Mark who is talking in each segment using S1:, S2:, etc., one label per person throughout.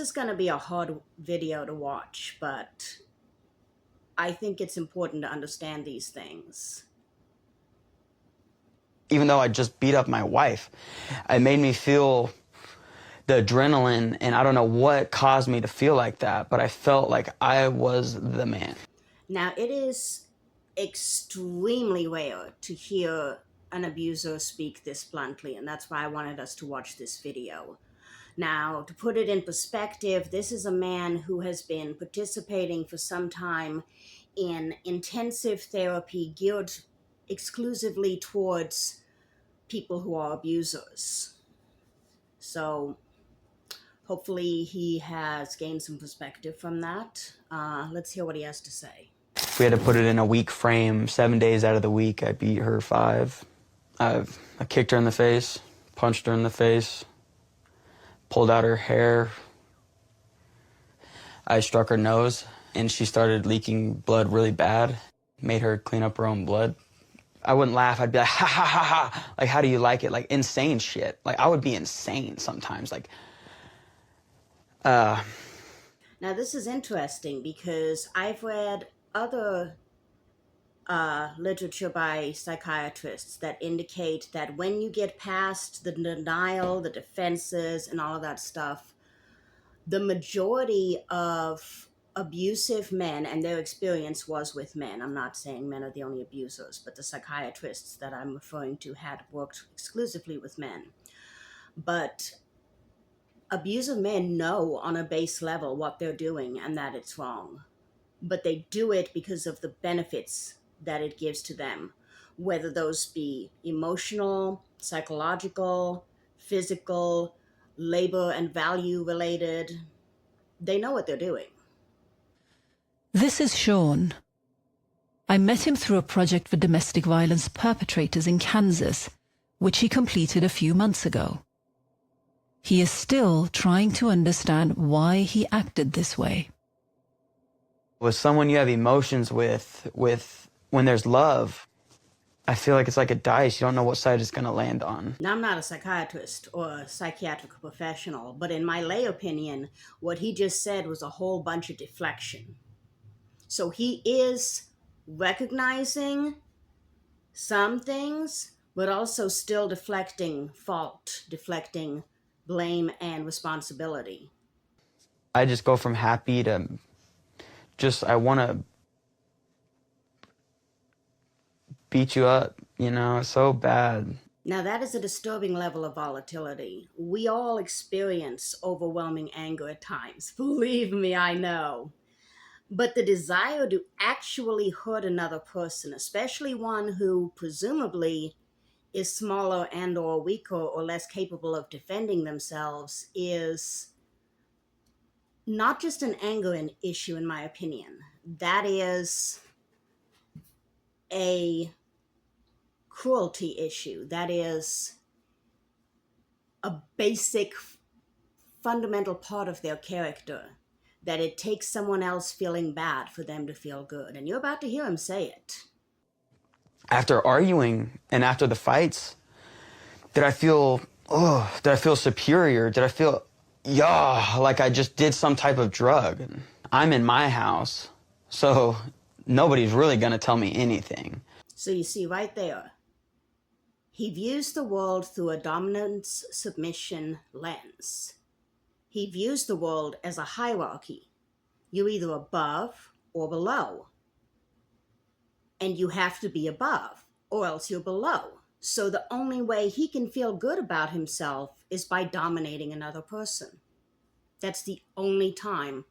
S1: This is going to be a hard video to watch, but I think it's important to understand these things.
S2: Even though I just beat up my wife, it made me feel the adrenaline, and I don't know what caused me to feel like that, but I felt like I was the man.
S1: Now, it is extremely rare to hear an abuser speak this bluntly, and that's why I wanted us to watch this video. Now, to put it in perspective, this is a man who has been participating for some time in intensive therapy geared exclusively towards people who are abusers. So hopefully he has gained some perspective from that. Let's hear what he has to say.
S2: We had to put it in a week frame. 7 days out of the week, I beat her 5. I kicked her in the face, punched her in the face, pulled out her hair. I struck her nose, and she started leaking blood really bad. Made her clean up her own blood. I wouldn't laugh. I'd be like, ha, ha, ha, ha. Like, how do you like it? Like, insane shit. Like, I would be insane sometimes. Like,
S1: Now, this is interesting because I've read other literature by psychiatrists that indicate that when you get past the denial, the defenses, and all of that stuff, the majority of abusive men, and their experience was with men. I'm not saying men are the only abusers, but the psychiatrists that I'm referring to had worked exclusively with men. But abusive men know on a base level what they're doing and that it's wrong. But they do it because of the benefits that it gives to them, whether those be emotional, psychological, physical, labor and value related. They know what they're doing.
S3: This is Sean. I met him through a project for domestic violence perpetrators in Kansas, which he completed a few months ago. He is still trying to understand why he acted this way.
S2: with someone you have emotions with when there's love, I feel like it's like a dice. You don't know what side it's going to land on.
S1: Now, I'm not a psychiatrist or a psychiatric professional, but in my lay opinion, what he just said was a whole bunch of deflection. So he is recognizing some things, but also still deflecting fault, deflecting blame and responsibility.
S2: I just go from happy to just, I want to beat you up, you know, so bad.
S1: Now, that is a disturbing level of volatility. We all experience overwhelming anger at times. Believe me, I know. But the desire to actually hurt another person, especially one who presumably is smaller and or weaker or less capable of defending themselves, is not just an anger issue, in my opinion. That is a cruelty issue. That is a basic, fundamental part of their character, that it takes someone else feeling bad for them to feel good. And you're about to hear him say it.
S2: After arguing and after the fights, did I feel superior? Did I feel, like I just did some type of drug? I'm in my house, so nobody's really going to tell me anything.
S1: So you see right there, he views the world through a dominance submission lens. He views the world as a hierarchy. You're either above or below. And you have to be above, or else you're below. So the only way he can feel good about himself is by dominating another person. That's the only time,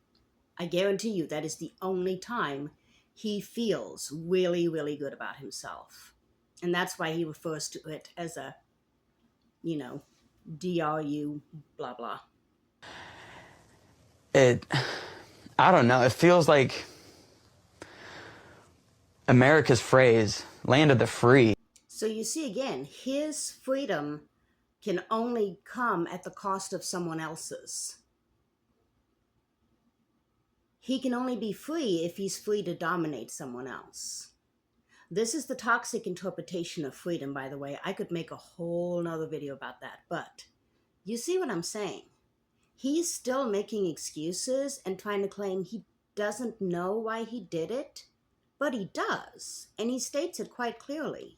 S1: I guarantee you, that is the only time he feels really, really good about himself. And that's why he refers to it as a, DRU, blah, blah.
S2: I don't know, it feels like America's phrase, land of the free.
S1: So you see again, his freedom can only come at the cost of someone else's. He can only be free if he's free to dominate someone else. This is the toxic interpretation of freedom, by the way. I could make a whole nother video about that, but you see what I'm saying? he's still making excuses and trying to claim he doesn't know why he did it, but he does, and he states it quite clearly.